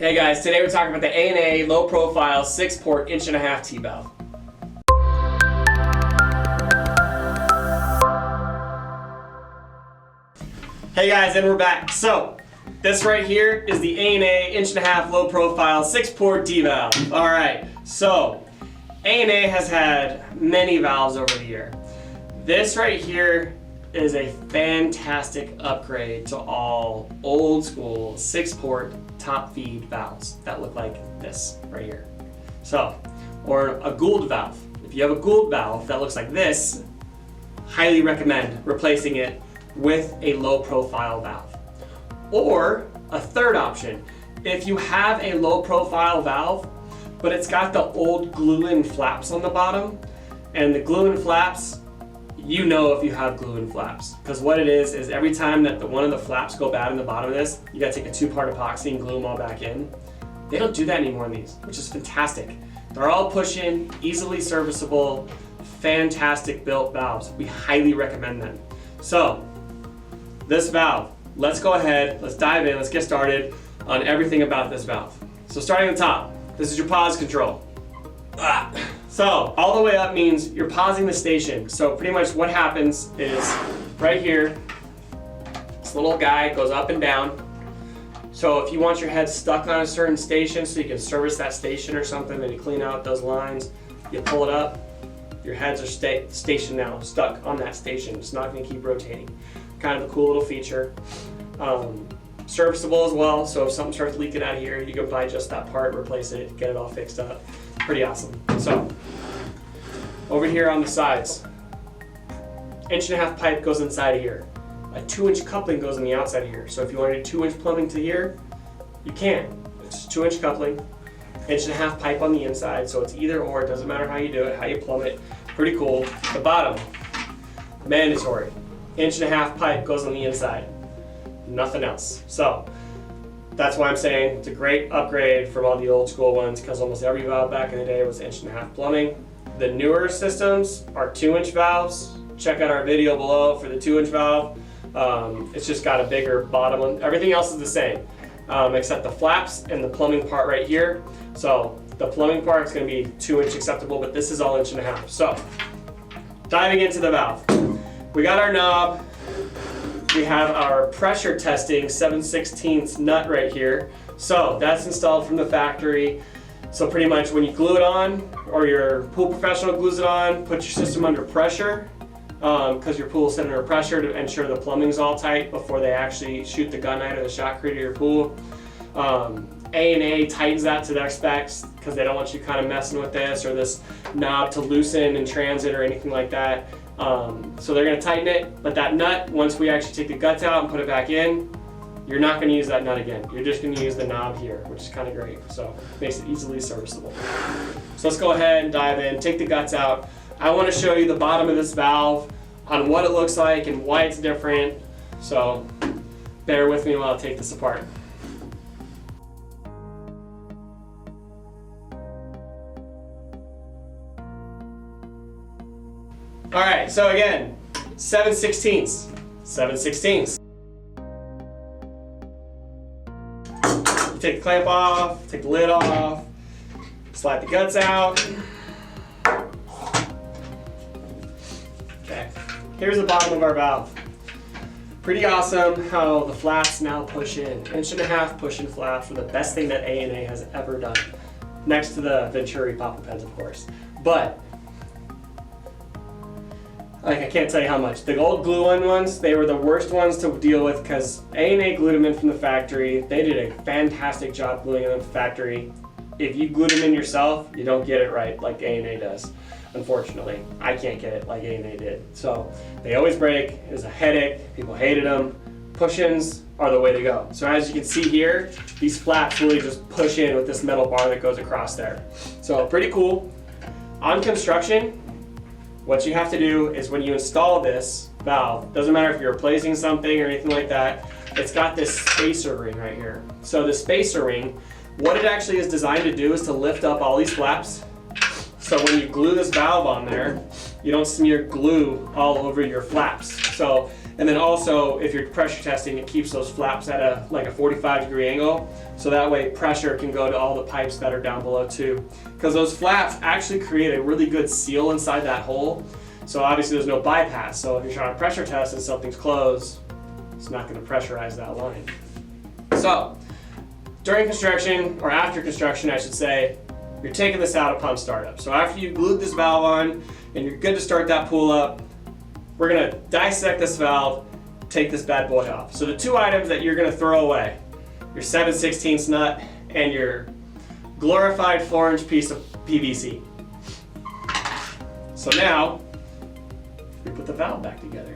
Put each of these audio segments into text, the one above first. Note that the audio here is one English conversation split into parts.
Hey guys, today we're talking about the A&A low profile 6-port 1.5" T-valve. Hey guys, and we're back. So, this right here is the A&A 1.5" low profile 6-port D-valve. Alright, so A&A has had many valves over the year. This right here is a fantastic upgrade to all old school 6-port top feed valves that look like this right here. So, or a Gould valve. If you have a Gould valve that looks like this, highly recommend replacing it with a low profile valve. Or a third option, if you have a low profile valve, but it's got the old glue-in flaps on the bottom, and the glue-in flaps, you know if you have glue-in flaps. Because what it is every time that one of the flaps go bad in the bottom of this, you gotta take a 2-part epoxy and glue them all back in. They don't do that anymore in these, which is fantastic. They're all push-in, easily serviceable, fantastic built valves. We highly recommend them. So, this valve, let's go ahead, let's dive in, let's get started on everything about this valve. So starting at the top, this is your pause control. So all the way up means you're pausing the station. So pretty much what happens is right here, this little guy goes up and down. So if you want your head stuck on a certain station so you can service that station or something and you clean out those lines, you pull it up, your heads are stationed now, stuck on that station. It's not going to keep rotating. Kind of a cool little feature. Serviceable as well, so if something starts leaking out of here, you can buy just that part, replace it, get it all fixed up. Pretty awesome. So, over here on the sides, 1.5" pipe goes inside of here. A 2-inch coupling goes on the outside of here. So if you want to do 2-inch plumbing to here, you can. It's 2-inch coupling, 1.5" pipe on the inside, so it's either or, it doesn't matter how you do it, how you plumb it. Pretty cool. The bottom, mandatory. 1.5" pipe goes on the inside. Nothing else. So that's why I'm saying it's a great upgrade from all the old school ones, because almost every valve back in the day was 1.5" plumbing. The newer systems are 2-inch valves. Check out our video below for the 2-inch valve. It's just got a bigger bottom one. Everything else is the same, except the flaps and the plumbing part right here. So the plumbing part is going to be 2-inch acceptable, but this is all 1.5". So diving into the valve, we got our knob. We have our pressure testing 7/16 nut right here. So that's installed from the factory. So pretty much when you glue it on, or your pool professional glues it on, put your system under pressure, because your pool is set under pressure to ensure the plumbing's all tight before they actually shoot the gun out of the shotcrete of your pool. A&A tightens that to their specs because they don't want you kind of messing with this or this knob to loosen in transit or anything like that. So they're going to tighten it, but that nut, once we actually take the guts out and put it back in, you're not going to use that nut again. You're just going to use the knob here, which is kind of great. So it makes it easily serviceable. So let's go ahead and dive in, take the guts out. I want to show you the bottom of this valve on what it looks like and why it's different. So bear with me while I take this apart. All right, so again, 7/16. 7/16. You take the clamp off, take the lid off, slide the guts out. Okay, here's the bottom of our valve. Pretty awesome how the flaps now push in. 1.5" push-in flaps are the best thing that A&A has ever done. Next to the Venturi Papa Pens, of course. But I can't tell you how much. The old glue-in ones, they were the worst ones to deal with because A&A glued them in from the factory. They did a fantastic job gluing them in the factory. If you glue them in yourself, you don't get it right like A&A does. Unfortunately, I can't get it like A&A did. So they always break. It was a headache. People hated them. Push-ins are the way to go. So as you can see here, these flaps really just push in with this metal bar that goes across there. So pretty cool. On construction, what you have to do is when you install this valve, doesn't matter if you're replacing something or anything like that, it's got this spacer ring right here. So the spacer ring, what it actually is designed to do is to lift up all these flaps. So when you glue this valve on there, you don't smear glue all over your flaps. So And then also, if you're pressure testing, it keeps those flaps at a 45-degree angle. So that way pressure can go to all the pipes that are down below too. Because those flaps actually create a really good seal inside that hole. So obviously there's no bypass. So if you're trying to pressure test and something's closed, it's not going to pressurize that line. So during construction, or after construction I should say, you're taking this out of pump startup. So after you glued this valve on and you're good to start that pool up, we're gonna dissect this valve, take this bad boy off. So the two items that you're gonna throw away, your 7/16 nut and your glorified 4-inch piece of PVC. So now, we put the valve back together.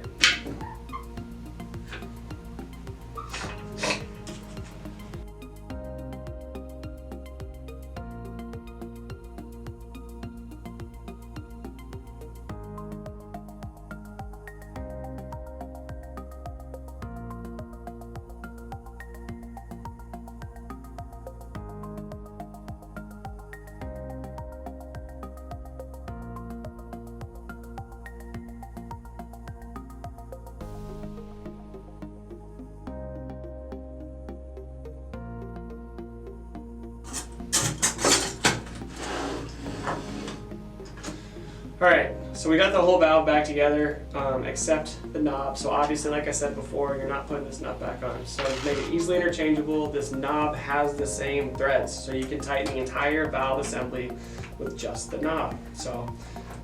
All right, so we got the whole valve back together, except the knob. So obviously, like I said before, you're not putting this nut back on. So to make it easily interchangeable, this knob has the same threads. So you can tighten the entire valve assembly with just the knob. So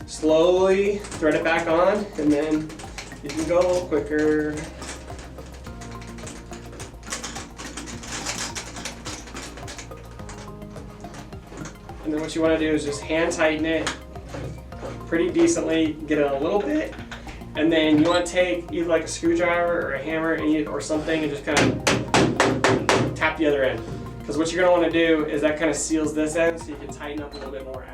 slowly thread it back on, and then you can go a little quicker. And then what you want to do is just hand tighten it pretty decently, get it a little bit, and then you want to take either like a screwdriver or a hammer or something and just kind of tap the other end. Because what you're going to want to do is that kind of seals this end so you can tighten up a little bit more.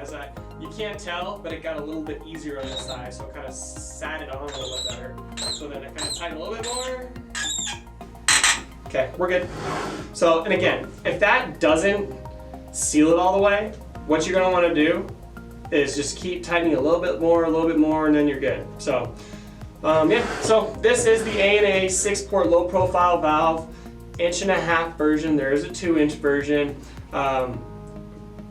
You can't tell, but it got a little bit easier on this side, so it kind of sat it on a little bit better. So then I kind of tighten a little bit more. Okay, we're good. So, and again, if that doesn't seal it all the way, what you're going to want to do is just keep tightening a little bit more, and then you're good. So, yeah, so this is the A&A 6-port low profile valve, 1.5-inch version. There is a 2-inch version.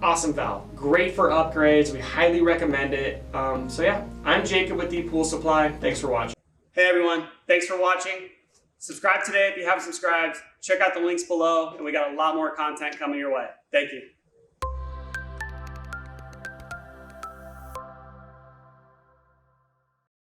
Awesome valve, great for upgrades. We highly recommend it. So yeah, I'm Jacob with ePoolSupply. Thanks for watching. Hey everyone, thanks for watching. Subscribe today if you haven't subscribed. Check out the links below, and we got a lot more content coming your way. Thank you.